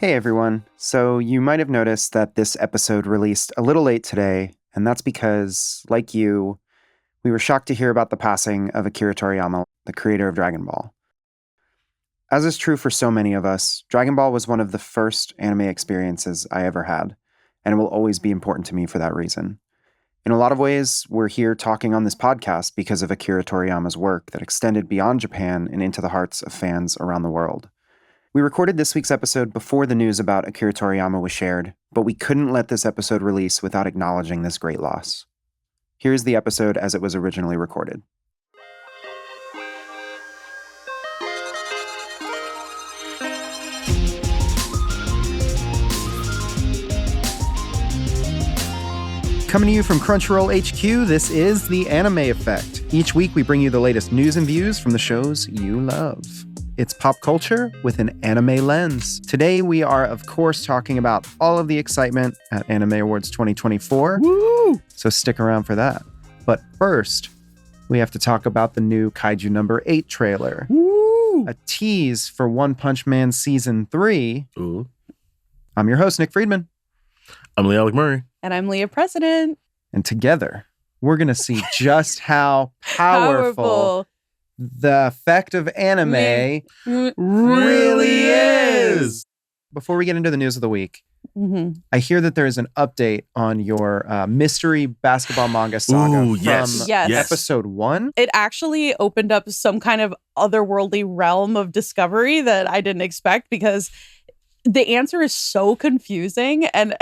Hey everyone. So you might have noticed that this episode released a little late today, and that's because, like you, we were shocked to hear about the passing of Akira Toriyama, the creator of Dragon Ball. As is true for so many of us, Dragon Ball was one of the first anime experiences I ever had, and it will always be important to me for that reason. In a lot of ways, we're here talking on this podcast because of Akira Toriyama's work that extended beyond Japan and into the hearts of fans around the world. We recorded this week's episode before the news about Akira Toriyama was shared, but we couldn't let this episode release without acknowledging this great loss. Here's the episode as it was originally recorded. Coming to you from Crunchyroll HQ, this is The Anime Effect. Each week we bring you the latest news and views from the shows you love. It's pop culture with an anime lens. Today we are, of course, talking about all of the excitement at Anime Awards 2024. Woo! So stick around for that. But first, we have to talk about the new Kaiju No. 8 trailer. Woo! A tease for One Punch Man Season 3. Ooh. I'm your host, Nick Friedman. I'm LeAlec Murray. And I'm Leah President. And together, we're going to see just how powerful the effect of anime really is. Before we get into the news of the week, I hear that there is an update on your mystery basketball manga saga from episode 1. It actually opened up some kind of otherworldly realm of discovery that I didn't expect because the answer is so confusing. And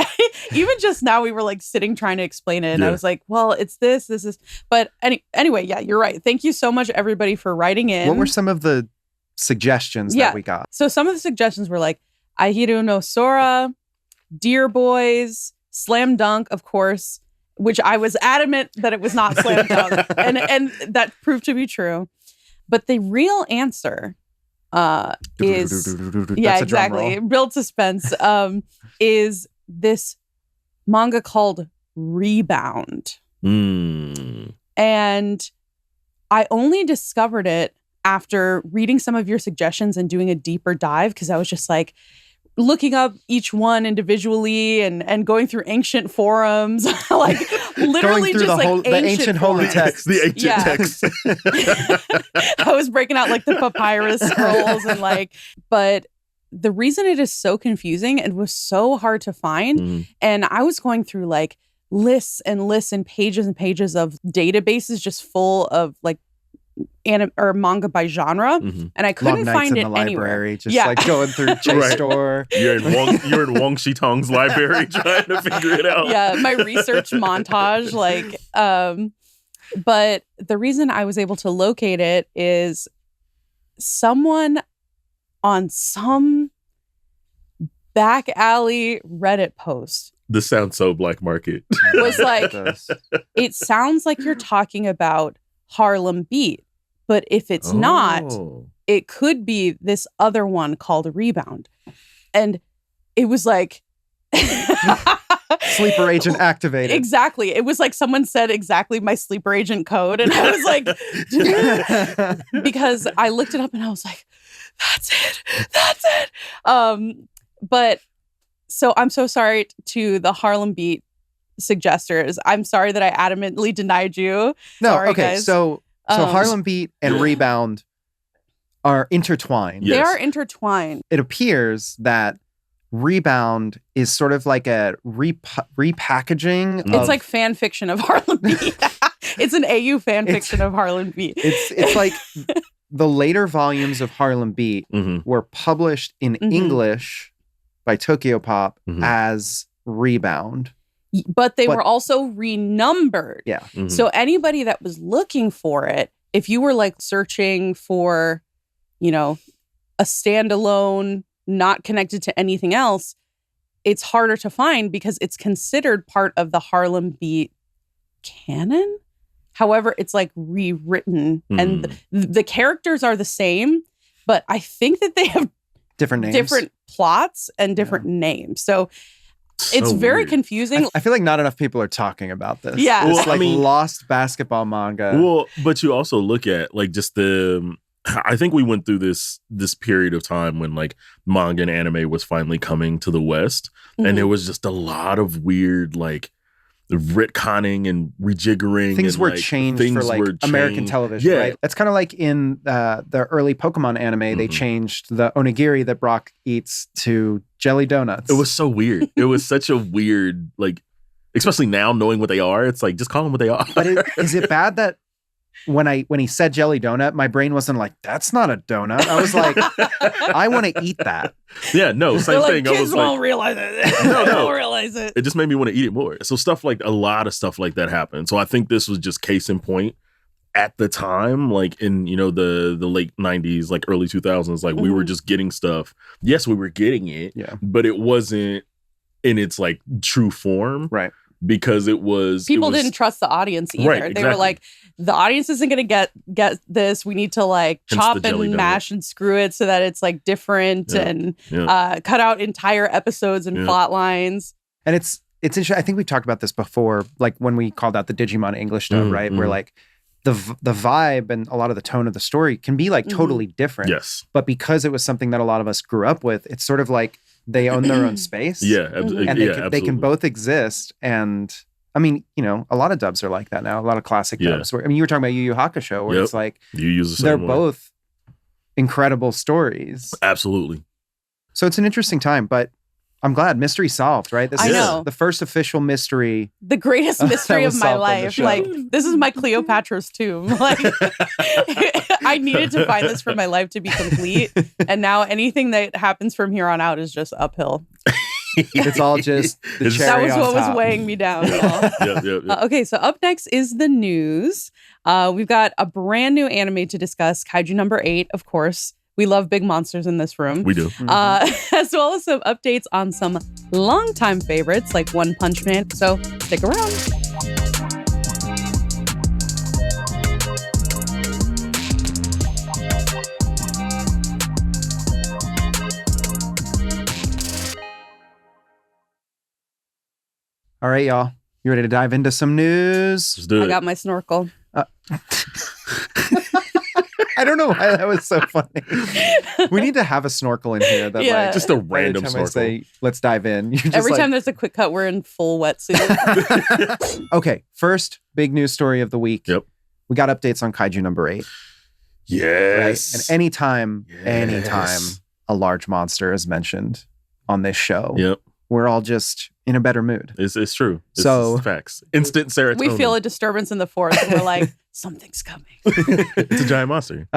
even just now we were like sitting trying to explain it. And I was like, well, it's this is. But anyway, yeah, you're right. Thank you so much, everybody, for writing in. What were some of the suggestions that we got? So some of the suggestions were like Ahiru no Sora, Dear Boys, Slam Dunk, of course, which I was adamant that it was not Slam Dunk. and that proved to be true. But the real answer is exactly build suspense is this manga called Rebound. And I only discovered it after reading some of your suggestions and doing a deeper dive because I was just like looking up each one individually and going through ancient forums, like literally just like the ancient holy text, the ancient text. I was breaking out like the papyrus scrolls and like, but the reason it is so confusing, it was so hard to find. And I was going through like lists and lists and pages of databases just full of like anime or manga by genre, and I couldn't find it anywhere. Just like going through JSTOR. You're in Wang Shitong's library trying to figure it out. Yeah, my research montage, like, but the reason I was able to locate it is someone on some back alley Reddit post. This sounds so black market. Was like, it sounds like you're talking about Harlem Beat. But if it's not, it could be this other one called Rebound. And it was like... Sleeper agent activated. Exactly. It was like someone said exactly my sleeper agent code. And I was like... because I looked it up and I was like, that's it. But so I'm so sorry to the Harlem Beat suggesters. I'm sorry that I adamantly denied you. No, sorry, okay, guys. So Harlem Beat and Rebound are intertwined. They are intertwined. It appears that Rebound is sort of like a repackaging. It's like fan fiction of Harlem Beat. It's an AU fan fiction of Harlem Beat. It's like the later volumes of Harlem Beat were published in English by Tokyo Pop as Rebound. But they were also renumbered. Yeah. So anybody that was looking for it, if you were like searching for, you know, a standalone, not connected to anything else, it's harder to find because it's considered part of the Harlem Beat canon. However, it's like rewritten and the characters are the same, but I think that they have different names, different plots and different names. So it's very confusing. I feel like not enough people are talking about this. Yeah. It's like lost basketball manga. Well, but you also look at like just the I think we went through this period of time when like manga and anime was finally coming to the West, and there was just a lot of weird like retconning and rejiggering. Things and, were like, changed things for like were American changed. television, Yeah. right? That's kind of like in the early Pokemon anime, they changed the onigiri that Brock eats to jelly donuts. It was so weird. It was such a weird, like, especially now knowing what they are, it's like, just call them what they are. But is it bad that when he said jelly donut, my brain wasn't like, that's not a donut. I was like, I want to eat that. Yeah, no, same thing. Kids I was won't like, realize it. No. They won't realize it. it just made me want to eat it more. So a lot of stuff like that happened. So I think this was just case in point at the time, like in, the late 90s, like early 2000s, like we were just getting stuff. Yes, we were getting it, but it wasn't in its like true form. Right. Because people didn't trust the audience either. Right, They were like, the audience isn't going to get this. We need to like Hence chop the jelly and donut. mash and screw it so that it's like different and cut out entire episodes and plot lines. And it's interesting. I think we talked about this before, like when we called out the Digimon English dub, right? Where like the vibe and a lot of the tone of the story can be like totally different. Yes. But because it was something that a lot of us grew up with, it's sort of like they own their own space. Yeah. And they can both exist. And I mean, a lot of dubs are like that now. A lot of classic dubs. Where, I mean, you were talking about Yu Yu Hakusho, where it's like you use the they're same way. both incredible stories. Absolutely. So it's an interesting time, but I'm glad mystery solved, right? This I is know. the first official mystery. The greatest mystery was of my solved on the life. show. Like, this is my Cleopatra's tomb. Like, I needed to find this for my life to be complete. And now anything that happens from here on out is just uphill. It's all just the cherry That was on what top. was weighing me down, y'all. Yep. Okay, so up next is the news. We've got a brand new anime to discuss, Kaiju number 8, of course. We love big monsters in this room. We do. As well as some updates on some longtime favorites like One Punch Man. So stick around. All right, y'all. You ready to dive into some news? Let's do it. I got my snorkel. I don't know why that was so funny. We need to have a snorkel in here. That Yeah. like Just a by the random time snorkel. I say, let's dive in. You're just Every like, time there's a quick cut, we're in full wetsuit. Okay, first big news story of the week. Yep. We got updates on Kaiju number 8. Right? Yes. And anytime a large monster is mentioned on this show, Yep. we're all just in a better mood. It's true. So- It's facts. Instant serotonin. We feel a disturbance in the forest and we're like, something's coming. It's a giant monster.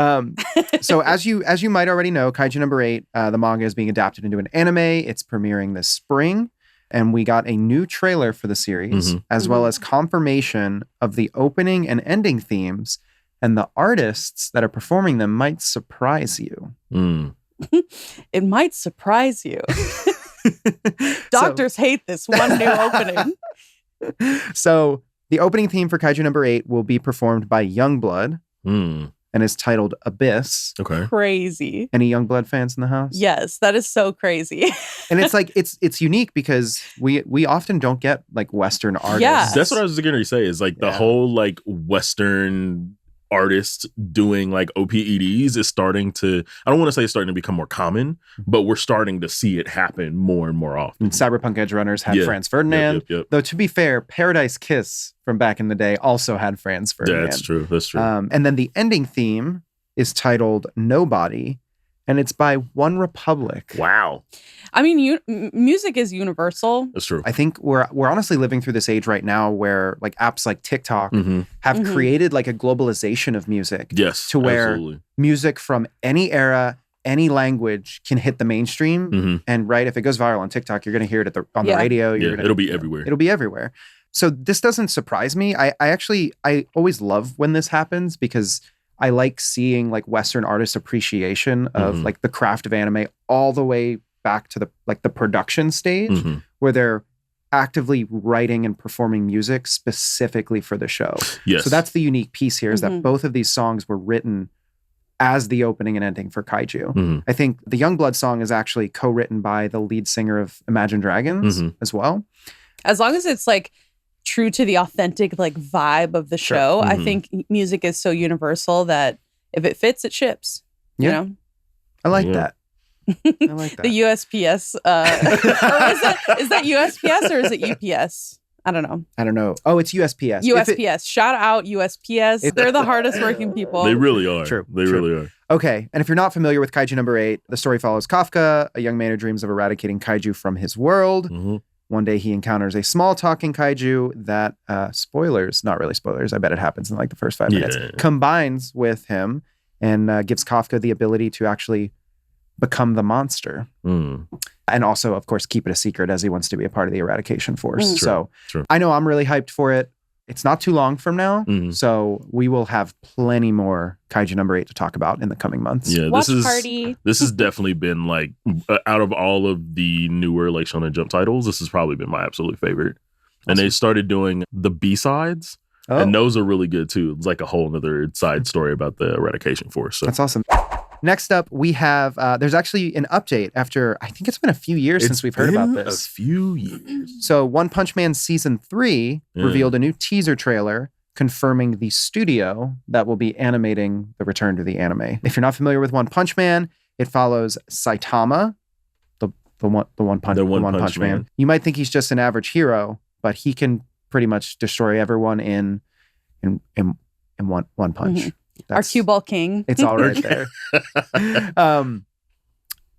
So as you might already know, Kaiju number 8, the manga is being adapted into an anime. It's premiering this spring. And we got a new trailer for the series, as well as confirmation of the opening and ending themes. And the artists that are performing them might surprise you. It might surprise you. Doctors hate this one new opening. So the opening theme for Kaiju number 8 will be performed by Youngblood and is titled Abyss. Okay. Crazy. Any Youngblood fans in the house? Yes, that is so crazy. And it's like it's unique because we often don't get like Western artists. Yeah. That's what I was going to say is like the whole like Western artist doing like OPEDs is starting to, I don't want to say it's starting to become more common, but we're starting to see it happen more and more often. And Cyberpunk Edge Runners had Franz Ferdinand. Yep. Though to be fair, Paradise Kiss from back in the day also had Franz Ferdinand. That's true. That's true. And then the ending theme is titled Nobody, and it's by One Republic. Wow. I mean, music is universal. That's true. I think we're honestly living through this age right now where like apps like TikTok have created like a globalization of music. Yes. To where absolutely. music from any era, any language can hit the mainstream. And right, if it goes viral on TikTok, you're going to hear it on the radio. It'll be everywhere. It'll be everywhere. So this doesn't surprise me. I always love when this happens because I like seeing like Western artist appreciation of like the craft of anime all the way back to the production stage where they're actively writing and performing music specifically for the show. Yes. So that's the unique piece here is that both of these songs were written as the opening and ending for Kaiju. I think the Youngblood song is actually co-written by the lead singer of Imagine Dragons as well. As long as it's like true to the authentic like vibe of the show, I think music is so universal that if it fits, it ships. Yeah. You know? I like Yeah. that. I like that. The USPS. Or is that USPS or is it UPS? I don't know. I don't know. Oh, it's USPS. USPS. Shout out USPS. They're the hardest working people. They really are. True, They true. really are. Okay, and if you're not familiar with Kaiju number 8, the story follows Kafka, a young man who dreams of eradicating kaiju from his world. Mhm. One day he encounters a small talking kaiju that, spoilers, not really spoilers, I bet it happens in like the first 5 minutes, Yeah. combines with him and gives Kafka the ability to actually become the monster. Mm. And also, of course, keep it a secret as he wants to be a part of the eradication force. Mm. So True. I know I'm really hyped for it. It's not too long from now. Mhm. So we will have plenty more Kaiju number 8 to talk about in the coming months. Yeah, Watch this is party. this has definitely been like out of all of the newer like Shonen Jump titles, this has probably been my absolute favorite. And they started doing the B-sides, Oh, and those are really good too. It's like a whole other side story about the eradication force. So that's awesome. Next up, we have, there's actually an update after, I think it's been a few years since we've heard about been this. A few years. So One Punch Man Season 3 Yeah. revealed a new teaser trailer confirming the studio that will be animating the return to the anime. If you're not familiar with One Punch Man, it follows Saitama, the one punch man. You might think he's just an average hero, but he can pretty much destroy everyone in one punch. Mhm. Our cue ball king. It's all right there.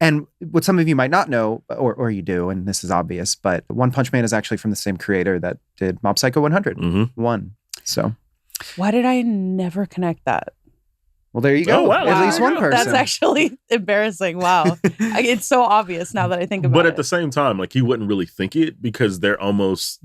And what some of you might not know, or you do, and this is obvious, but One Punch Man is actually from the same creator that did Mob Psycho 100. Mhm. One. So, Why did I never connect that? well, there you go. Oh, wow. At least one person. That's actually embarrassing. Wow. It's so obvious now that I think about But it. at the same time, like he wouldn't really think it because they're almost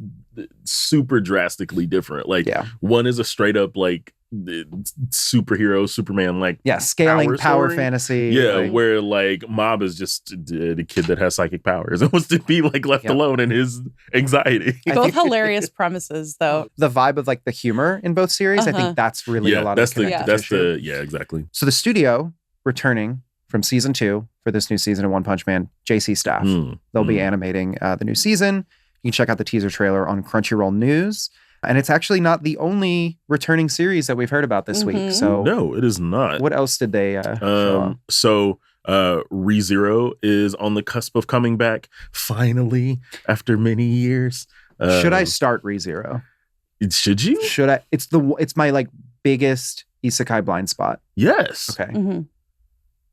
super drastically different. Like Yeah. one is a straight up like superhero, Superman like Yeah, scaling power story. fantasy. Yeah, like- where like Mob is just the kid that has psychic powers and wants to be like left Yep. alone in his anxiety. I Both think- hilarious premises, though. the vibe of like the humor in both series, I Uh-huh. think that's really a Yeah, lot that's of the the connective that's tissue. the yeah, exactly. So the studio returning from season 2 for this new season of One Punch Man, JC staff. They'll be animating the new season. You can check out the teaser trailer on Crunchyroll News. And it's actually not the only returning series that we've heard about this week. Mhm. So No, it is not. what else did they show off? So ReZero is on the cusp of coming back finally after many years. Should I start ReZero? Should you? Should I? It's my like biggest isekai blind spot. Yes. Okay. Mhm.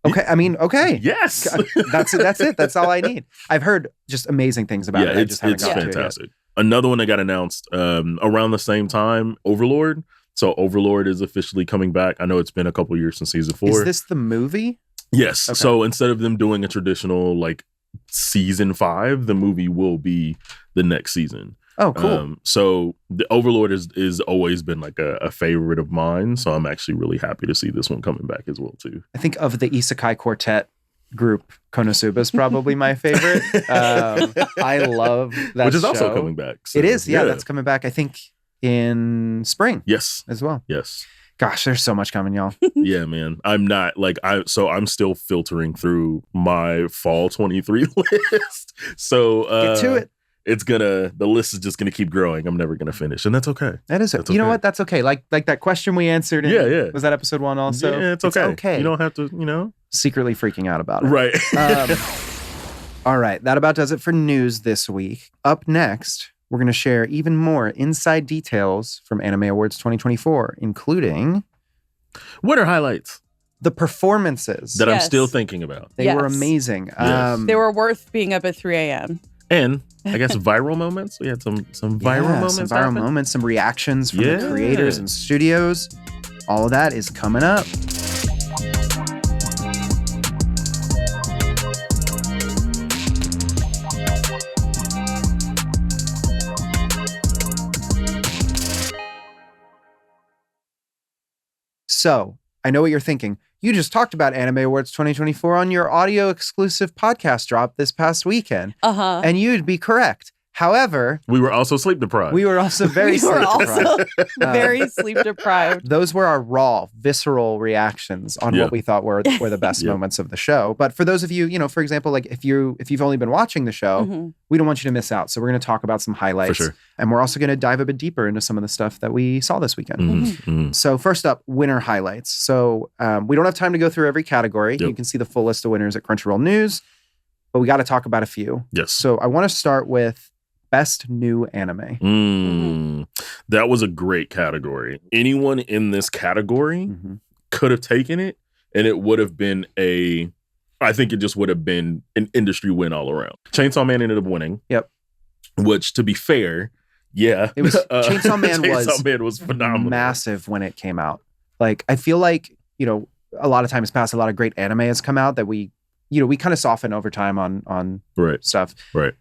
Okay. I mean, okay. Yes. That's it. That's it. That's all I need. I've heard just amazing things about Yeah, it. I it's just haven't gotten to it yet. fantastic. Another one that got announced around the same time, Overlord. So Overlord is officially coming back. I know it's been a couple years since season 4. Is this the movie? Yes. Okay. So instead of them doing a traditional like season 5, the movie will be the next season. Oh, cool. So the Overlord is always been like a favorite of mine. So I'm actually really happy to see this one coming back as well too. I think of the isekai quartet group, Konosuba is probably my favorite. I love that Which is also show. coming back. So, It is. Yeah, that's coming back, I think, in spring yes. as well. Yes. Gosh, there's so much coming, y'all. Yeah, man. I'm not like I'm still filtering through my fall 23 list. So Get to it. the list is just gonna keep growing. I'm never gonna finish. And that's okay. That is it. That's You know okay. what? That's okay. Like that question we answered in, Yeah. was that episode 1 also? Yeah, it's okay. okay. You don't have to, Secretly freaking out about it. Right. All right. That about does it for news this week. Up next, we're going to share even more inside details from Anime Awards 2024, including What are highlights the performances. that I'm Yes. still thinking about? They were Yes. amazing. Yes. They were worth being up at 3 a.m. And I guess viral moments. We had some viral moments. Some viral happen. moments, some reactions from the Yeah. creators and studios. All of that is coming up. So, I know what you're thinking. You just talked about Anime Awards 2024 on your audio exclusive podcast drop this past weekend. Uh-huh. And you'd be correct. However, We were also sleep deprived. we were also very We were sleep deprived. also very sleep deprived. Those were our raw, visceral reactions on Yeah. what we thought were the best Yeah. moments of the show. But for those of you, for example, like if you've only been watching the show, Mhm. we don't want you to miss out. So we're going to talk about some highlights, For sure. and we're also going to dive a bit deeper into some of the stuff that we saw this weekend. Mhm, mhm. So first up, winner highlights. So we don't have time to go through every category. Yep. You can see the full list of winners at Crunchyroll News, but we got to talk about a few. Yes. So I want to start with best new anime. That was a great category. Anyone in this category Mhm. could have taken it, and it would have been I think it just would have been an industry win all around. Chainsaw Man ended up winning. Yep. Which, to be fair, yeah. It was Chainsaw Man was phenomenal. massive when it came out. Like I feel like, a lot of times past, a lot of great anime has come out that we kind of soften over time on Right. stuff. Right.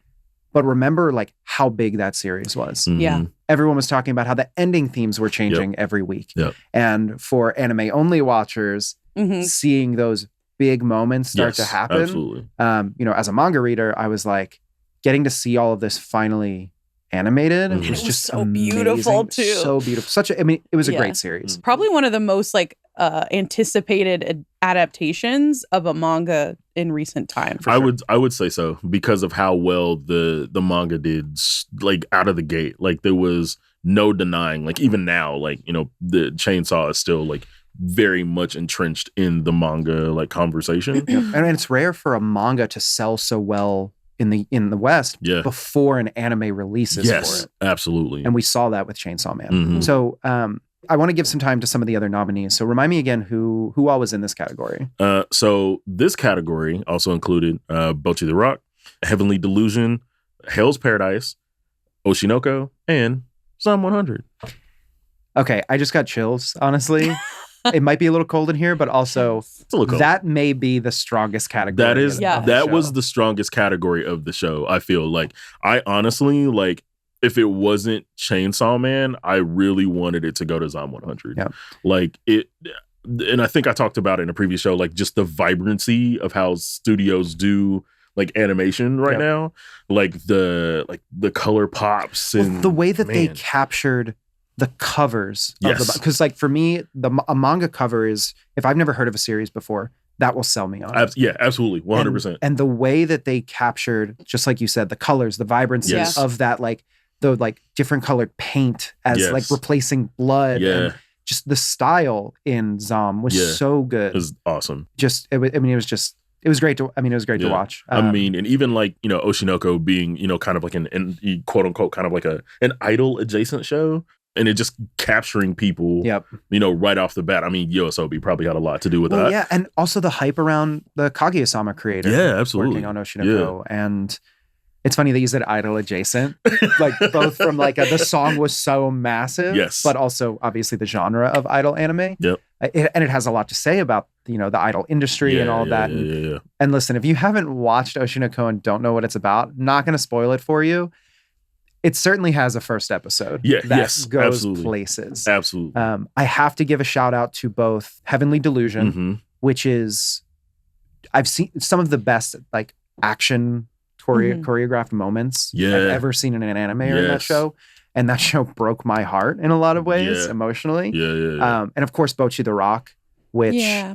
But remember like how big that series was. Mhm. Yeah. Everyone was talking about how the ending themes were changing every week. Yep. And for anime only watchers, Mhm. seeing those big moments start to Yes, happen. Absolutely. As a manga reader, I was like getting to see all of this finally animated. Mhm. It It was was just so beautiful, amazing, too. So beautiful. It was a Yeah. great series. Probably one of the most anticipated adaptations of a manga in recent time. I would say so because of how well the manga did like out of the gate. Like there was no denying, like even now, like, the Chainsaw is still like very much entrenched in the manga like conversation. And it's rare for a manga to sell so well in the West Yeah. before an anime releases for Yes, it. absolutely. And we saw that with Chainsaw Man. Mhm. So I want to give some time to some of the other nominees. So remind me again who all was in this category. So this category also included Bocchi the Rock, Heavenly Delusion, Hell's Paradise, Oshinoko, and Psalm 100. Okay, I just got chills, honestly. It might be a little cold in here, but also It's a little cold. that may be the strongest category. That is of Yeah. the that show. was the strongest category of the show. I feel like I honestly like if it wasn't Chainsaw Man, I really wanted it to go to Zom 100. Yeah. Like it, and I think I talked about it in a previous show, like just the vibrancy of how studios do like animation right Yep. now, like the color pops and the way that they man. captured the covers of Yes. because like for me a manga cover is, if I've never heard of a series before, that will sell me on it. Yeah, absolutely, 100%. And the way that they captured, just like you said, the colors, the vibrancy Yes. of that, like the like different colored paint as Yes. like replacing blood, Yeah. and just the style in Zom was Yeah. so good. It was awesome. It was great to Yeah. watch. And even like, Oshinoko being, kind of like an quote unquote, kind of like an idol adjacent show. And it just capturing people, Yep. Right off the bat. I mean, Yoasobi probably had a lot to do with Well, that. yeah, and also the hype around the Kaguya-sama creator. Yeah, absolutely. Working on Oshinoko. And it's funny that you said idol adjacent. Like both from like the song was so massive. Yes. But also obviously the genre of idol anime. Yep. And it has a lot to say about, the idol industry and all of that. Yeah. And listen, if you haven't watched Oshinoko and don't know what it's about, not going to spoil it for you. It certainly has a first episode Yeah, that yes, goes absolutely. places. Absolutely. I have to give a shout out to both Heavenly Delusion, Mhm. which is, I've seen some of the best like action choreographed moments Yeah. I've ever seen in an anime or in that Yes. show. And that show broke my heart in a lot of ways Yeah. emotionally. Yeah. And of course, Bocchi the Rock, which Yeah.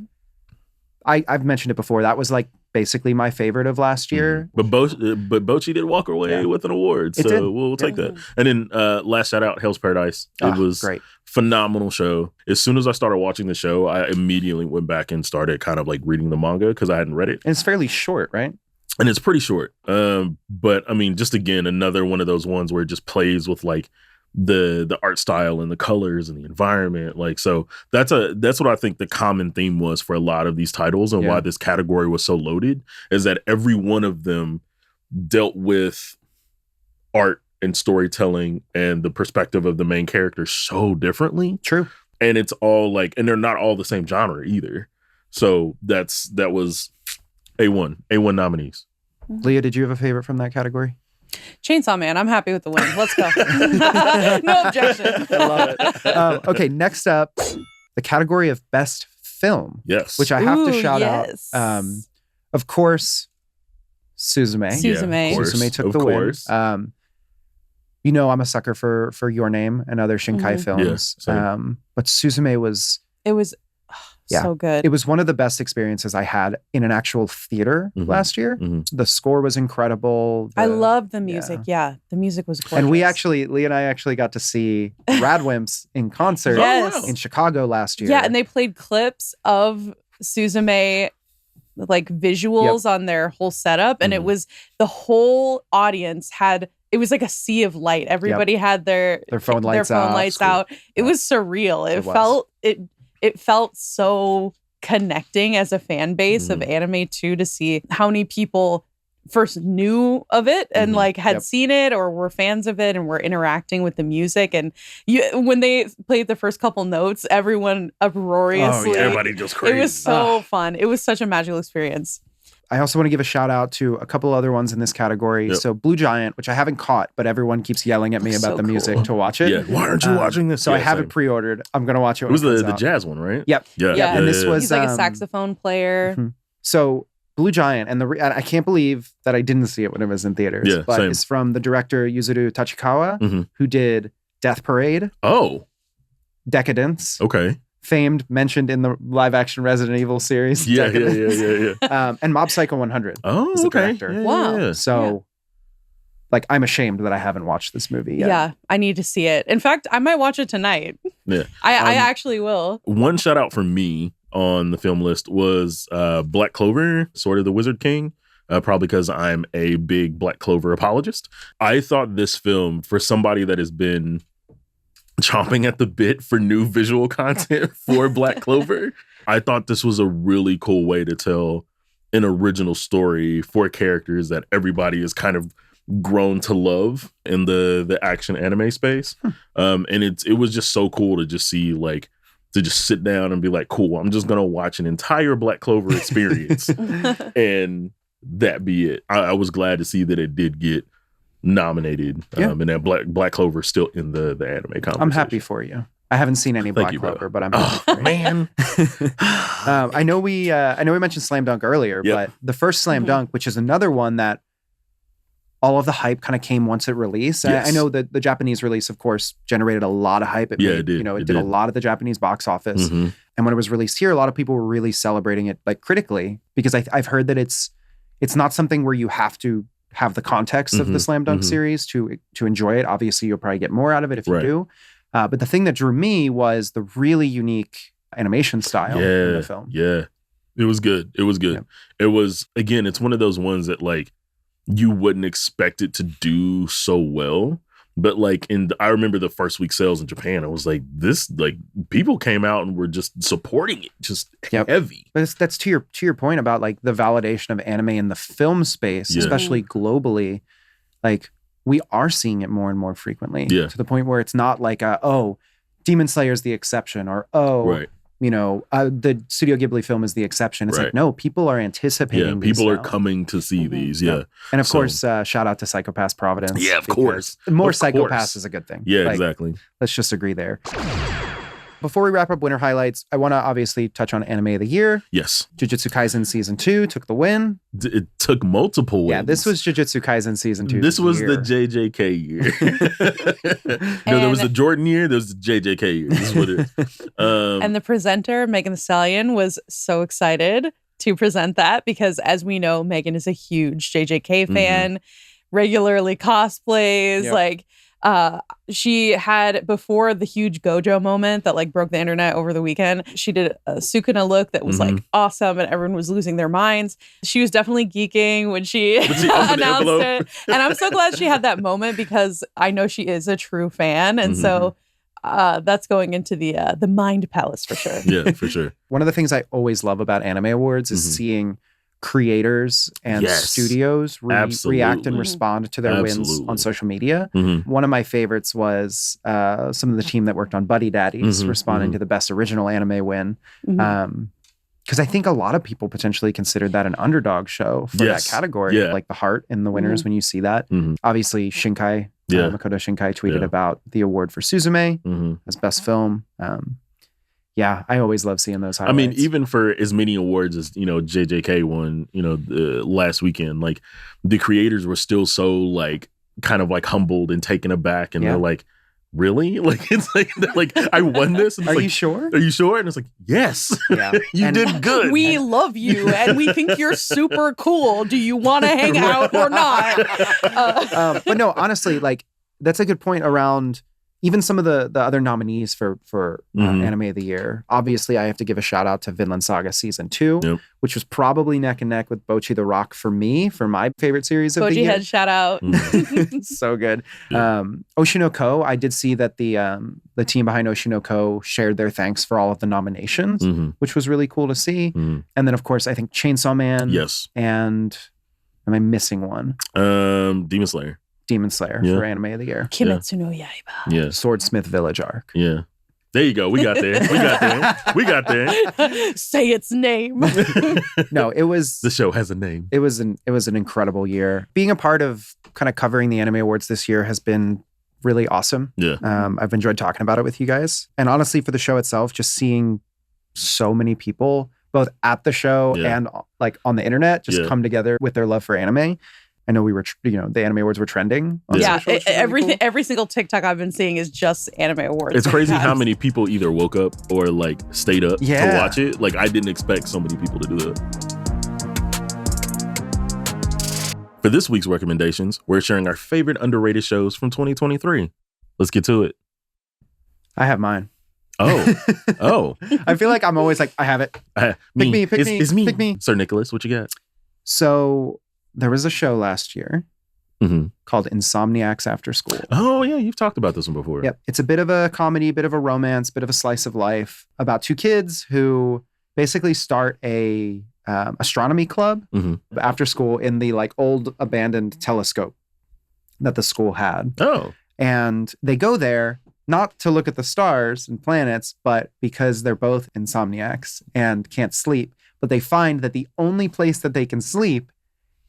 I've mentioned it before. That was like basically my favorite of last year. But Bocchi did walk away Yeah. with an award, It so did. we'll take Yeah. that. And then last shout out, Hell's Paradise. It was Great. phenomenal show. As soon as I started watching the show, I immediately went back and started kind of like reading the manga because I hadn't read it. And it's fairly short, right? And it's pretty short. But I mean, just again, another one of those ones where it just plays with like the art style and the colors and the environment. Like, so that's what I think the common theme was for a lot of these titles and Yeah. why this category was so loaded is that every one of them dealt with art and storytelling and the perspective of the main character so differently. True. And it's all like, and they're not all the same genre either. So that was A1 nominees. Leah, did you have a favorite from that category? Chainsaw Man. I'm happy with the win. Let's go. No objection. I love it. Okay, next up, the category of best film, Yes. which I have to Ooh, shout yes. out. Of course, Suzume. Suzume. of course, Suzume took of the course. win. you know, I'm a sucker for Your Name and other Shinkai Mhm. films. Yeah, But Suzume was It was Yeah. so good. it was one of the best experiences I had in an actual theater Mhm. last year. Mhm. The score was incredible. I The- love the music. Yeah, the music was gorgeous. And Leah and I actually got to see Radwimps in concert Yes. in Chicago last year. Yeah, and they played clips of Suzume like visuals on their whole setup, and it Mhm. was the whole audience had. It was like a sea of light. Everybody had their phone lights out. lights out. It was surreal. It was. Felt it felt so connecting as a fan base of Mhm. anime too, to see how many people first knew of it and Mhm. like had Yep. seen it or were fans of it and were interacting with the music. And when they played the first couple notes, everyone uproariously. Everybody just crazy. It was so fun. It was such a magical experience. I also want to give a shout out to a couple other ones in this category. Yep. So Blue Giant, which I haven't caught, but everyone keeps yelling at me about So the music cool. to watch it. Yeah. Why aren't you watching this? So I Yeah, have same. it pre-ordered. I'm going to watch it It when was it comes the out. jazz one, right? Yep. Yeah. Yeah. And this was He's like a um, saxophone player. mhm. So Blue Giant, and and I can't believe that I didn't see it when it was in theaters. Yeah, but same. it's from the director Yuzuru Tachikawa, Mhm. who did Death Parade, Oh, Decadence, okay. famed, mentioned in the live-action Resident Evil series. Yeah, Decadence. yeah. And Mob Psycho 100. Oh, He's the okay. director. Yeah, Wow. yeah. So, like, I'm ashamed that I haven't watched this movie yet. Yeah, I need to see it. In fact, I might watch it tonight. Yeah. I actually will. One shout out for me on the film list was Black Clover, Sword of the Wizard King. Probably because I'm a big Black Clover apologist. I thought this film, for somebody that has been chomping at the bit for new visual content for Black Clover, I thought this was a really cool way to tell an original story for characters that everybody is kind of grown to love in the action anime space. And it was just so cool to just see, like, to just sit down and be like, cool, I'm just gonna watch an entire Black Clover experience and that be it. I was glad to see that it did get nominated, and that Black Clover still in the anime conversation. I'm happy for you. I haven't seen any Black you, brother. Clover, but I'm happy for you. Man. I know we mentioned Slam Dunk earlier, Yep. but the first Slam Mhm. Dunk, which is another one that all of the hype kind of came once it released. Yes. I know that the Japanese release, of course, generated a lot of hype. Yeah, it did. You know, it It did a did. lot of the Japanese box office. Mhm. And when it was released here, a lot of people were really celebrating it, like, critically, because I've heard that it's not something where you have to have the context of the Mhm, Slam Dunk mhm. series to enjoy it. Obviously, you'll probably get more out of it if you Right. do. But the thing that drew me was the really unique animation style in the film. Yeah. It was good. It was good. Yeah. It was, again, it's one of those ones that, like, you wouldn't expect it to do so well. But, like, I remember the first week sales in Japan, I was like, this, like, people came out and were just supporting it, just Yep. heavy. But that's to your point about, like, the validation of anime in the film space, Yeah. especially globally. Like, we are seeing it more and more frequently. Yeah. To the point where it's not like, Demon Slayer's the exception, or Right. The Studio Ghibli film is the exception. It's Right. like, no, people are anticipating. Yeah. these People are now. coming to see Mhm. these. Yeah. Yeah. And of So- course, shout out to Psychopaths Providence. Yeah, of because course. More Of Psychopaths course. is a good thing. Yeah, Like, exactly. Let's just agree there. Before we wrap up winter highlights, I want to obviously touch on Anime of the Year. Yes. Jujutsu Kaisen Season 2 took the win. It took multiple wins. Yeah, this was Jujutsu Kaisen Season 2. This was year. the JJK year. There was the Jordan year. There was the JJK year. This is what it is. And the presenter, Megan Thee Stallion, was so excited to present that because, as we know, Megan is a huge JJK fan, regularly cosplays. Yep. Like, she had, before the huge Gojo moment that like broke the internet over the weekend, she did a Sukuna look that was like awesome and everyone was losing their minds. She was definitely geeking when she When she opened the announced envelope. it. And I'm so glad she had that moment because I know she is a true fan. And so that's going into the Mind Palace for sure. Yeah, for sure. One of the things I always love about Anime Awards is seeing creators and Yes. studios react and Mhm. respond to their wins Absolutely. on social media. Mhm. One of my favorites was some of the team that worked on Buddy Daddies Mhm, responding mhm. to the best original anime win. Mhm. Because I think a lot of people potentially considered that an underdog show for Yes. that category, Yeah. like the heart in the winners when you see that. Mhm. Obviously, Shinkai, Yeah. Makoto Shinkai tweeted Yeah. about the award for Suzume Mhm. as best film. Yeah, I always love seeing those I highlights. mean, even for as many awards as, JJK won, the last weekend, like the creators were still so like kind of like humbled and taken aback, and they're like, really? Like, it's like, I won this. And it's Are you sure? Are you sure? And it's like, yes, you did good. We love you and we think you're super cool. Do you want to hang out or not? But no, honestly, like that's a good point around even some of the other nominees for Anime of the Year. Obviously, I have to give a shout out to Vinland Saga Season 2, which was probably neck and neck with Bocchi the Rock for me, for my favorite series of the year. Bocchi head shout out. So good. Oshinoko, I did see that the team behind Oshinoko shared their thanks for all of the nominations, which was really cool to see. And then, of course, I think Chainsaw Man. Yes. And am I missing one? Demon Slayer for Anime of the Year. Kimetsu no Yaiba. Yeah. Swordsmith Village arc. Yeah. There you go. We got there. We got there. Say its name. No, it was... The show has a name. It was an incredible year. Being a part of kind of covering the Anime Awards this year has been really awesome. Yeah. I've enjoyed talking about it with you guys. And honestly, for the show itself, just seeing so many people, both at the show and like on the internet, just come together with their love for anime. I know we were, the Anime Awards were trending. Every single TikTok I've been seeing is just Anime Awards. It's crazy how many people either woke up or like stayed up to watch it. Like, I didn't expect so many people to do that. For this week's recommendations, we're sharing our favorite underrated shows from 2023. Let's get to it. I have mine. Oh. I feel like I'm always like, I have it. Pick me. It's me. Sir Nicholas, what you got? So there was a show last year called Insomniacs After School. Oh, yeah. You've talked about this one before. Yep. It's a bit of a comedy, bit of a romance, bit of a slice of life about two kids who basically start a astronomy club after school in the like old abandoned telescope that the school had. Oh. And they go there not to look at the stars and planets, but because they're both insomniacs and can't sleep. But they find that the only place that they can sleep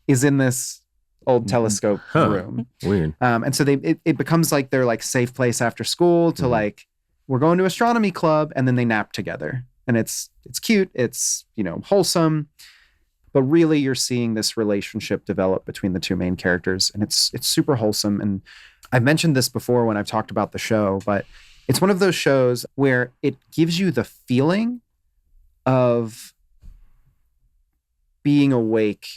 is in this old telescope room. Weird. And so it becomes like their like safe place after school to like, we're going to astronomy club, and then they nap together. And it's cute. It's, wholesome. But really you're seeing this relationship develop between the two main characters. And it's super wholesome. And I've mentioned this before when I've talked about the show, but it's one of those shows where it gives you the feeling of being awake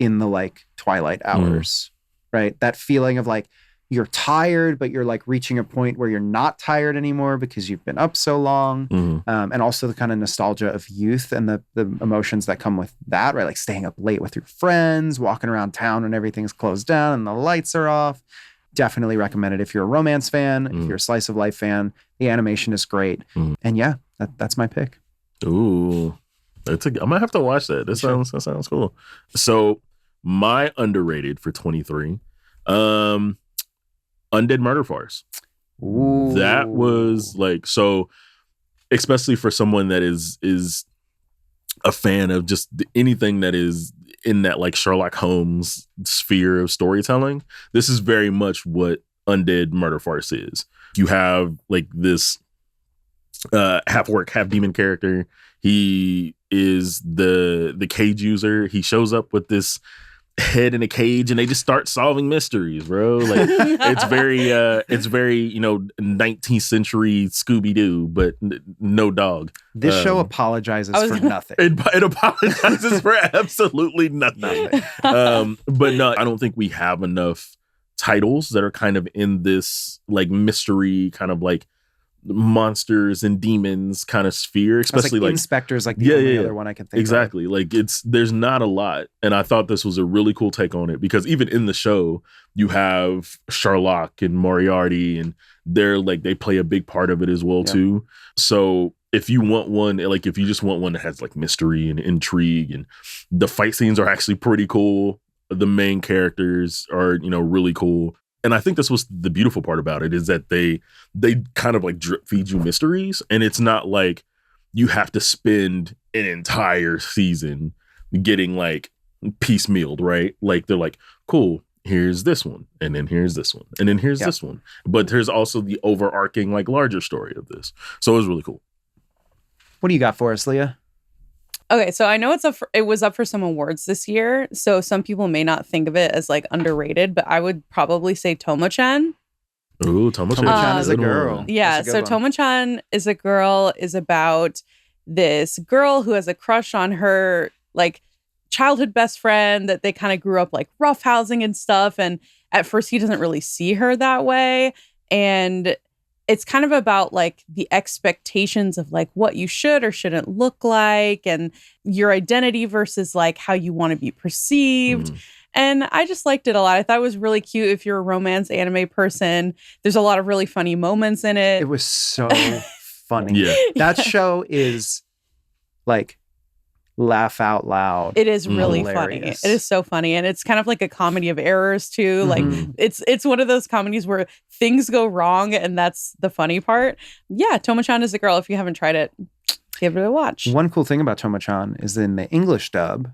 in the like twilight hours, right? That feeling of like, you're tired, but you're like reaching a point where you're not tired anymore because you've been up so long. And also the kind of nostalgia of youth and the emotions that come with that, right? Like staying up late with your friends, walking around town when everything's closed down and the lights are off. Definitely recommend it if you're a romance fan, if you're a slice of life fan. The animation is great. And yeah, that's my pick. Ooh. I might have to watch that. That sounds cool. So my underrated for 23, Undead Murder Farce. Ooh. That was like, so especially for someone that is a fan of just anything that is in that like Sherlock Holmes sphere of storytelling, this is very much what Undead Murder Farce is. You have like this half orc, half demon character. He is the cage user. He shows up with this head in a cage and they just start solving mysteries, bro. Like it's very 19th century Scooby-Doo, but no dog. This show apologizes for nothing. It apologizes for absolutely nothing. But no, I don't think we have enough titles that are kind of in this like mystery kind of like monsters and demons kind of sphere, especially like Inspectors, like the only other one I can think of. Exactly. Like there's not a lot. And I thought this was a really cool take on it because even in the show, you have Sherlock and Moriarty and they play a big part of it as well too. So if you want one, like if you just want one that has like mystery and intrigue and the fight scenes are actually pretty cool. The main characters are, really cool. And I think this was the beautiful part about it is that they kind of like drip feed you mysteries. And it's not like you have to spend an entire season getting like piecemealed, right? Like they're like, cool, here's this one. And then here's this one. And then here's this one. But there's also the overarching like larger story of this. So it was really cool. What do you got for us, Leah? Okay, so I know it was up for some awards this year, so some people may not think of it as like underrated, but I would probably say Tomo-chan. Ooh, Tomo-chan. Tomo-chan is a girl. One. Yeah, That's a so good one. Tomo-chan is a girl is about this girl who has a crush on her like childhood best friend that they kind of grew up like roughhousing and stuff, and at first he doesn't really see her that way, and it's kind of about like the expectations of like what you should or shouldn't look like and your identity versus like how you want to be perceived. And I just liked it a lot. I thought it was really cute. If you're a romance anime person, there's a lot of really funny moments in it. It was so funny. Yeah. That show is like laugh out loud. It is really funny. Hilarious. It is so funny. And it's kind of like a comedy of errors too. Like it's one of those comedies where things go wrong and that's the funny part. Yeah, Tomo-chan is a girl. If you haven't tried it, give it a watch. One cool thing about Tomo-chan is in the English dub,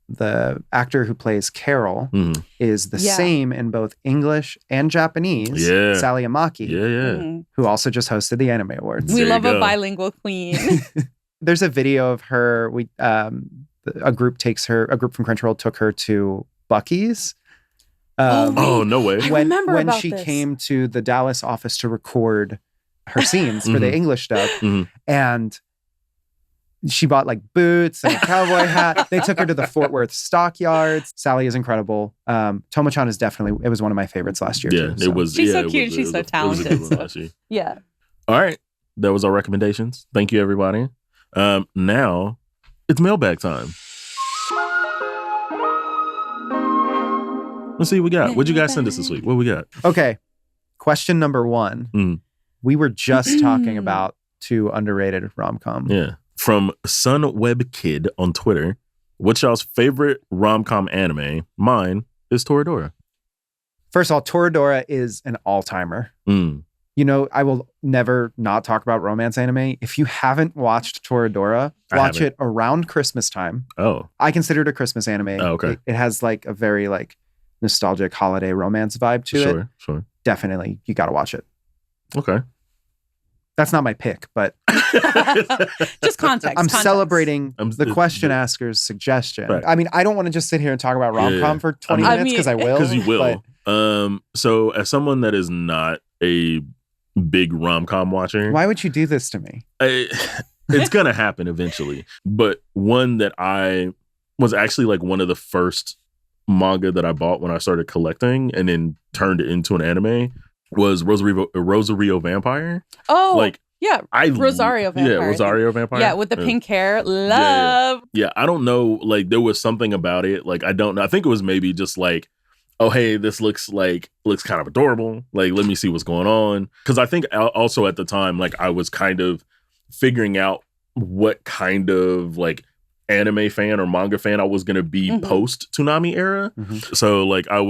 the actor who plays Carol is the same in both English and Japanese. Yeah. Sally Amaki, Yeah. who also just hosted the Anime Awards. We There you love a go. bilingual queen. There's a video of her. A group from Crunchyroll took her to Buc-ee's. Oh, no way. I when remember when about she this. came to the Dallas office to record her scenes for the English dub, and she bought like boots and a cowboy hat. They took her to the Fort Worth stockyards. Sally is incredible. Tomo-chan is definitely, it was one of my favorites last year. Yeah, too, it was. She's yeah, so it cute. was- She's it so was- it was a good talented, one last year. Yeah. All right. That was our recommendations. Thank you, everybody. Now it's mailbag time. Let's see what we got. What'd you guys send us this week? What we got? Okay. Question number 1. We were just talking about 2 underrated rom-com. Yeah. From Sunweb Kid on Twitter. What's y'all's favorite rom-com anime? Mine is Toradora. First of all, Toradora is an all-timer. You know, I will never not talk about romance anime. If you haven't watched Toradora, watch it around Christmas time. Oh. I consider it a Christmas anime. Oh, okay. It has like a very like nostalgic holiday romance vibe to it. Sure. Definitely, you got to watch it. Okay. That's not my pick, but Just context. I'm context. celebrating the question asker's suggestion. Right. I mean, I don't want to just sit here and talk about rom-com for 20 I minutes mean- because I will. Because you will. but So as someone that is not a big rom-com watcher, why would you do this to me? it's gonna happen eventually. But one that I was actually like one of the first manga that I bought when I started collecting and then turned it into an anime was Rosario Vampire. Oh, Like yeah. Rosario Vampire. Yeah, Rosario Vampire. Yeah, with the pink hair. Love. Yeah, I don't know. Like there was something about it. Like I don't know. I think it was maybe just like, oh hey, this looks kind of adorable. Like let me see what's going on. Because I think also at the time, like I was kind of figuring out what kind of like anime fan or manga fan I was gonna be post Toonami era. So like I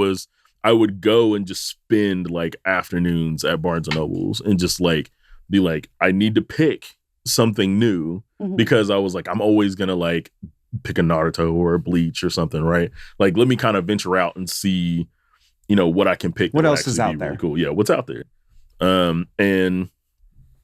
would go and just spend like afternoons at Barnes and Nobles and just like be like, I need to pick something new because I was like, I'm always gonna like pick a Naruto or a Bleach or something, right? Like, let me kind of venture out and see, you know, what I can pick. What that will else is actually out be there? Really cool. Yeah, what's out there? And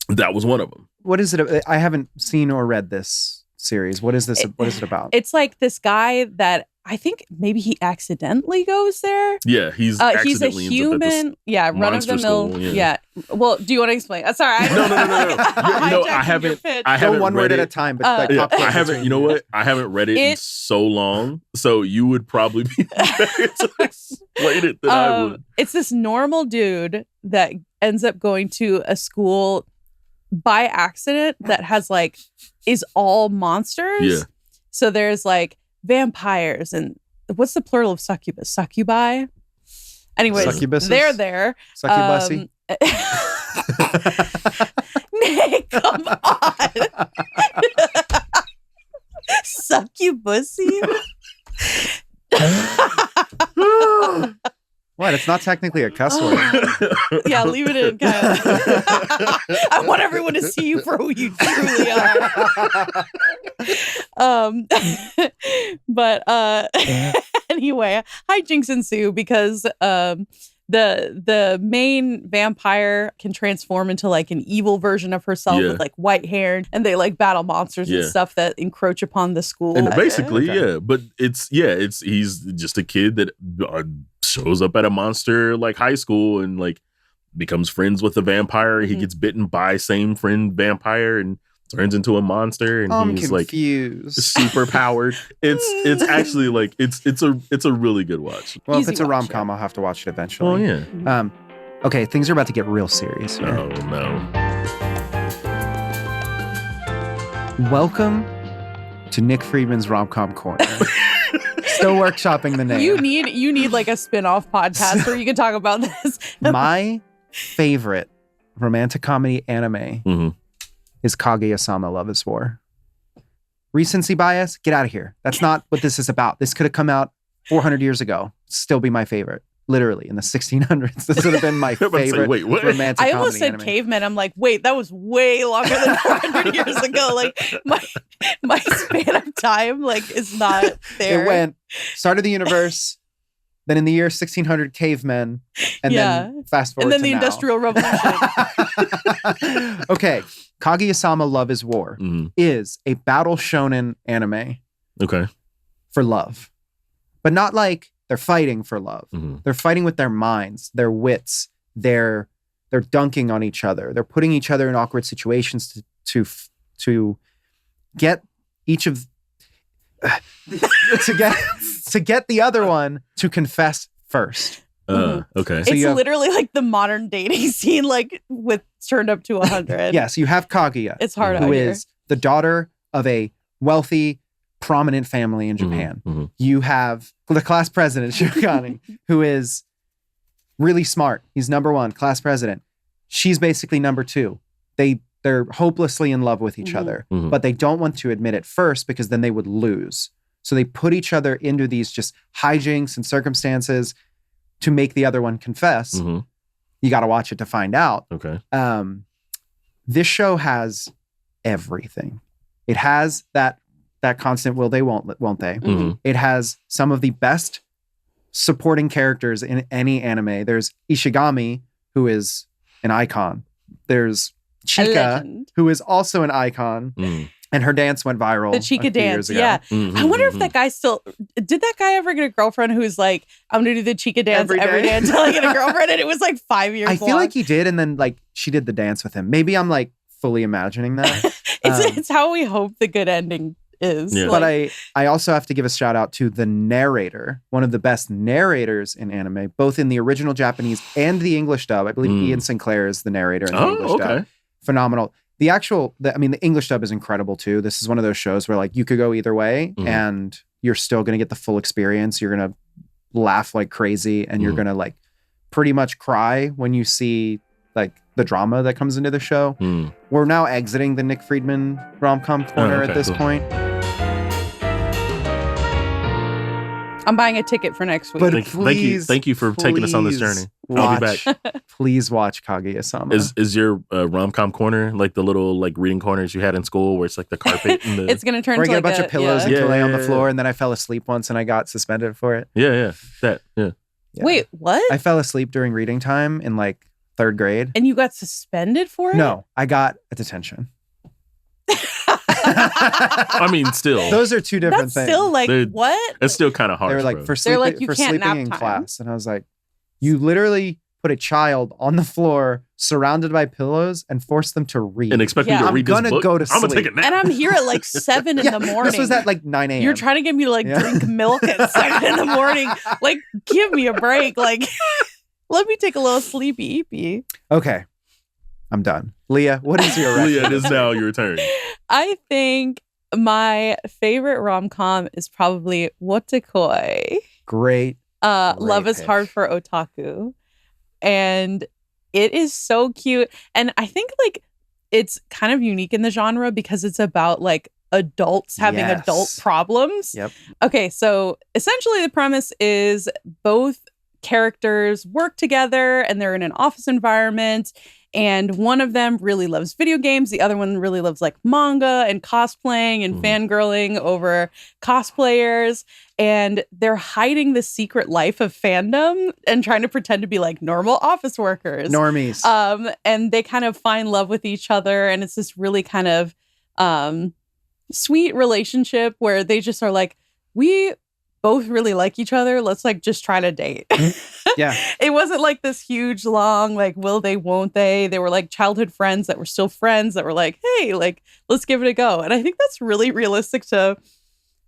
that was one of them. What is it? I haven't seen or read this series. What is this? What is it about? It's like this guy that I think maybe he accidentally goes there. Yeah, he's a accidentally human, run of monster the mill. school, Yeah. Well, do you want to explain? Sorry. No. I haven't. I Go haven't one read word it. at a time. But like, Yeah, popcorn I haven't. between You know what? I haven't read it in so long, so you would probably be better to explain it than I would. It's this normal dude that ends up going to a school by accident that has like is all monsters. Yeah. So there's like vampires and what's the plural of succubus? Succubi. Anyways, Succubuses? they're there. Succubussy? Nick, come on. Succubussy? What? It's not technically a cuss word. Yeah, leave it in. Kind of. I want everyone to see you for who you truly are. But anyway, hijinks ensue because the main vampire can transform into like an evil version of herself with like white hair, and they like battle monsters and stuff that encroach upon the school. And basically, but he's just a kid that shows up at a monster like high school and like becomes friends with the vampire. He gets bitten by same friend vampire and turns into a monster, and he's confused. Like super powered. It's actually like it's a really good watch. Well, Easy if it's a watch, rom-com, I'll have to watch it eventually. Oh yeah. Okay, things are about to get real serious here. Oh no. Welcome to Nick Friedman's RomCom Corner. Still workshopping the name. You need like a spin-off podcast where you can talk about this. My favorite romantic comedy anime is Kaguya-sama Love is War. Recency bias? Get out of here. That's not what this is about. This could have come out 400 years ago. Still be my favorite. Literally, in the 1600s. This would have been my favorite romantic comedy I almost said anime. cavemen. I'm like, wait, that was way longer than 400 years ago. Like, my span of time, like, is not there. It went, start of the universe, then in the year 1600, cavemen, and then fast forward and then to the now. Industrial Revolution. Okay, Kaguya-sama Love is War is a battle shonen anime for love. But not like they're fighting for love. They're fighting with their minds, their wits, they're dunking on each other. They're putting each other in awkward situations to get each of to get the other one to confess first. Okay. So it's literally like the modern dating scene, like with turned up to 100. Yes, you have Kaguya. It's hard who out is the daughter of a wealthy, prominent family in Japan. You have the class president, Shogani, who is really smart. He's number one, class president. She's basically number two. They're hopelessly in love with each other, but they don't want to admit it first because then they would lose. So they put each other into these just hijinks and circumstances to make the other one confess. You got to watch it to find out. Okay. This show has everything. It has that constant will they, won't they? It has some of the best supporting characters in any anime. There's Ishigami, who is an icon. There's Chika, who is also an icon. And her dance went viral. The Chika dance, years ago. yeah. I wonder if that guy did that guy ever get a girlfriend who's like, I'm going to do the Chika dance every day until I get a girlfriend? And it was like 5 years long. I feel like he did. And then like she did the dance with him. Maybe I'm like fully imagining that. It's how we hope the good ending is. Yeah. But I also have to give a shout out to the narrator, one of the best narrators in anime, both in the original Japanese and the English dub. I believe Ian Sinclair is the narrator in the English dub. Phenomenal. The English dub is incredible too. This is one of those shows where like you could go either way and you're still going to get the full experience. You're going to laugh like crazy and you're going to like pretty much cry when you see like the drama that comes into the show. We're now exiting the Nick Friedman rom-com corner at this point. I'm buying a ticket for next week. But thank you for taking us on this journey. I'll be back. Please watch Kaguya-sama. Is your rom-com corner like the little like reading corners you had in school where it's like the carpet? And it's going to turn where I into get like a bunch of pillows and to lay on the floor, yeah. and then I fell asleep once and I got suspended for it. Yeah. Wait, what? I fell asleep during reading time in like 3rd grade. And you got suspended for it? No, I got a detention. I mean, still. Those are two different things. Still like, what? It's still kind of hard. They were like, for sleeping in class. And I was like, you literally put a child on the floor surrounded by pillows and forced them to read. And expect me to read this book? I'm going to go to sleep. I'm going to take a nap. And I'm here at like 7 in the morning. This was at like 9 a.m. You're trying to get me to like drink milk at 7 in the morning. Like, give me a break. Like, let me take a little sleepy eepy. Okay. I'm done. Leah, what is your record? Leah, it is now your turn. I think my favorite rom-com is probably Wotakoi. Great. Love is pick. Hard for Otaku. And it is so cute. And I think like it's kind of unique in the genre because it's about like adults having adult problems. Yep. Okay, so essentially the premise is both characters work together and they're in an office environment And one of them really loves video games. The other one really loves like manga and cosplaying and fangirling over cosplayers. And they're hiding the secret life of fandom and trying to pretend to be like normal office workers. Normies. And they kind of find love with each other. And it's this really kind of sweet relationship where they just are like, we both really like each other. Let's like just try to date. Yeah. It wasn't like this huge, long, like, will they, won't they? They were like childhood friends that were still friends that were like, hey, like, let's give it a go. And I think that's really realistic to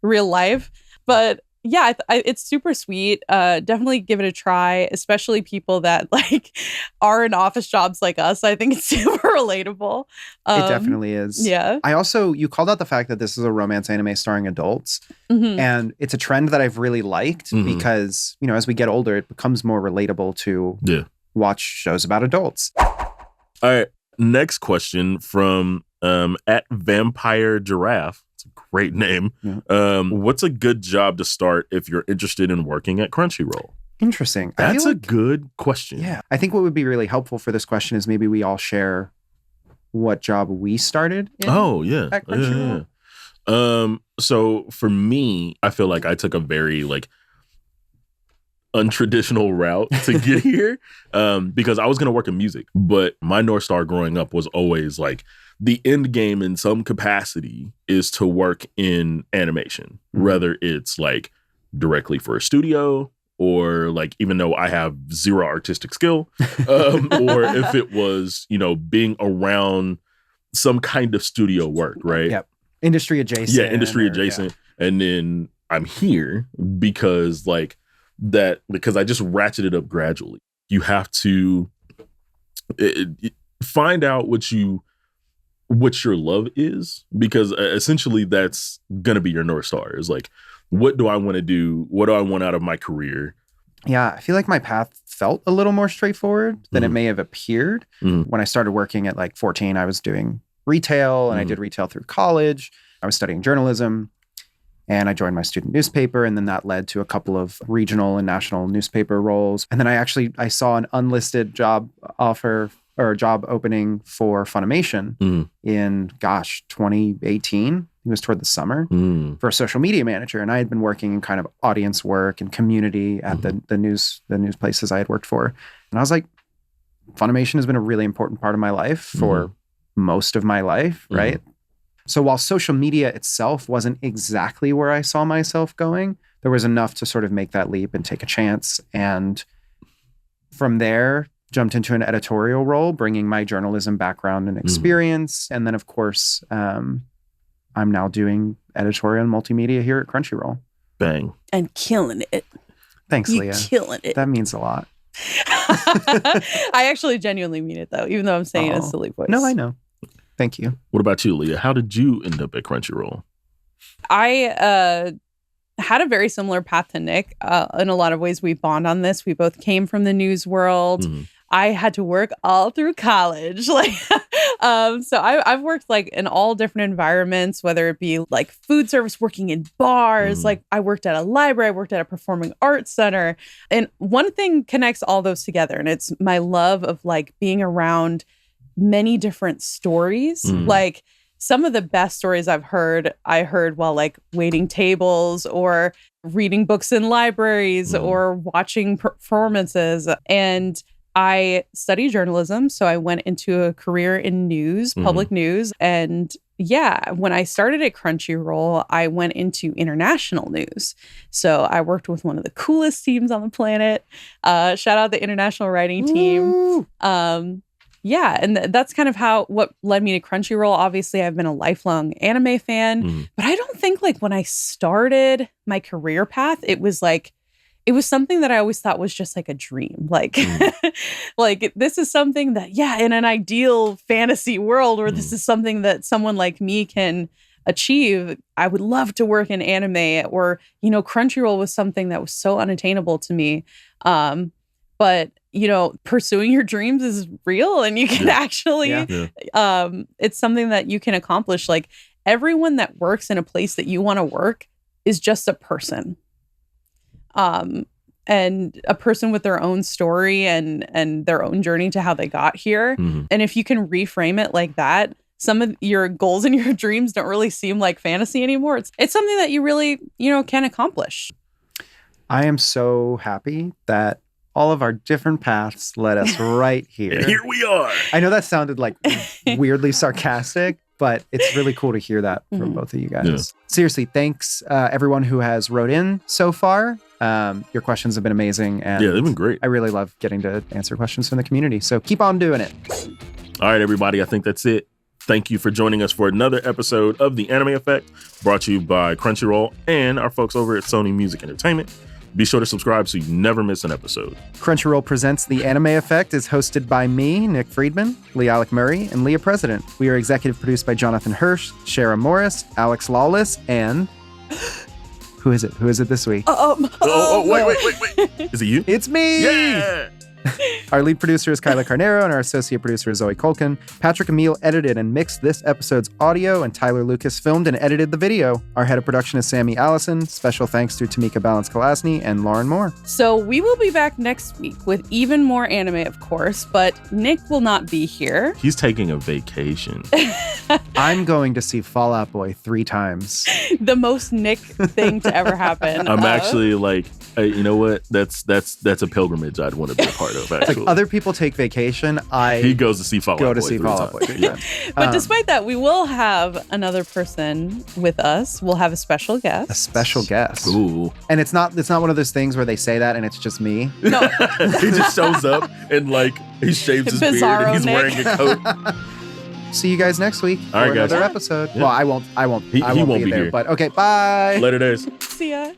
real life. But yeah, it's super sweet. Definitely give it a try, especially people that like are in office jobs like us. I think it's super relatable. It definitely is. Yeah. You called out the fact that this is a romance anime starring adults. And it's a trend that I've really liked because, you know, as we get older, it becomes more relatable to watch shows about adults. All right. Next question from at Vampire Giraffe. It's a great name. Yeah. What's a good job to start if you're interested in working at Crunchyroll? Interesting. That's a good question. Yeah. I think what would be really helpful for this question is maybe we all share what job we started in at Crunchyroll. So for me, I feel like I took a very like untraditional route to get here because I was going to work in music, but my North Star growing up was always like the end game in some capacity is to work in animation, whether it's like directly for a studio or like, even though I have zero artistic skill, or if it was, you know, being around some kind of studio work, right? Yep. Industry adjacent. Yeah, industry adjacent. Yeah. And then I'm here because I just ratcheted up gradually. You have to find out what your love is, because essentially that's going to be your North Star is like, what do I want to do? What do I want out of my career? Yeah, I feel like my path felt a little more straightforward than it may have appeared. When I started working at like 14, I was doing retail and I did retail through college. I was studying journalism and I joined my student newspaper, and then that led to a couple of regional and national newspaper roles. And then I saw an unlisted job offer or a job opening for Funimation in 2018. It was toward the summer for a social media manager. And I had been working in kind of audience work and community at the news places I had worked for. And I was like, Funimation has been a really important part of my life for most of my life, right? So while social media itself wasn't exactly where I saw myself going, there was enough to sort of make that leap and take a chance. And from there, jumped into an editorial role, bringing my journalism background and experience. And then, of course, I'm now doing editorial and multimedia here at Crunchyroll. Bang. And killing it. Thanks, Leah. Killing it. That means a lot. I actually genuinely mean it, though, even though I'm saying it in a silly voice. No, I know. Thank you. What about you, Leah? How did you end up at Crunchyroll? I had a very similar path to Nick. In a lot of ways, we bond on this. We both came from the news world. I had to work all through college. So I've worked like in all different environments, whether it be like food service, working in bars, like I worked at a library, I worked at a performing arts center. And one thing connects all those together, and it's my love of like being around many different stories. Like some of the best stories I heard while like waiting tables or reading books in libraries or watching performances. And I studied journalism, so I went into a career in news, public news. And yeah, when I started at Crunchyroll, I went into international news. So I worked with one of the coolest teams on the planet. Shout out the international writing team. Yeah, and that's kind of what led me to Crunchyroll. Obviously, I've been a lifelong anime fan, but I don't think like when I started my career path, it was something that I always thought was just like a dream. Like, like this is something that, yeah, in an ideal fantasy world where this is something that someone like me can achieve, I would love to work in anime. Or, you know, Crunchyroll was something that was so unattainable to me. But, you know, pursuing your dreams is real, and you can actually, it's something that you can accomplish. Like everyone that works in a place that you want to work is just a person. and a person with their own story and their own journey to how they got here. Mhm. And if you can reframe it like that, some of your goals and your dreams don't really seem like fantasy anymore. It's something that you really, can accomplish. I am so happy that all of our different paths led us right here. And here we are. I know that sounded like weirdly sarcastic, but it's really cool to hear that from both of you guys. Yeah. Seriously, thanks everyone who has wrote in so far. Your questions have been amazing. And Yeah, they've been great. I really love getting to answer questions from the community. So keep on doing it. All right, everybody. I think that's it. Thank you for joining us for another episode of The Anime Effect, brought to you by Crunchyroll and our folks over at Sony Music Entertainment. Be sure to subscribe so you never miss an episode. Crunchyroll Presents The Anime Effect is hosted by me, Nick Friedman, LeAlec Murray, and Leah President. We are executive produced by Jonathan Hirsch, Shara Morris, Alex Lawless, and... Who is it? Who is it this week? Wait. Is it you? It's me! Yeah! Our lead producer is Kyla Carnero, and our associate producer is Zoe Colkin. Patrick Emile edited and mixed this episode's audio, and Tyler Lucas filmed and edited the video. Our head of production is Sammy Allison. Special thanks to Tamika Balance-Kalasny and Lauren Moore. So we will be back next week with even more anime, of course, but Nick will not be here. He's taking a vacation. I'm going to see Fall Out Boy 3 times. The most Nick thing to ever happen. I'm actually like, hey, you know what? That's a pilgrimage I'd want to be a part of, actually. Like other people take vacation, He goes to see Fall Out Boy. go to see Fall Out Boy 3 Yeah. times. But despite that, we will have another person with us. We'll have a special guest. A special guest. Ooh. And it's not one of those things where they say that and it's just me. No. He just shows up and like he shaves his beard Bizarro and he's Nick. wearing a coat. See you guys next week All right, for guys. another episode. Yeah. Well, I won't He won't be be there, here. but okay, bye. Later days. See ya.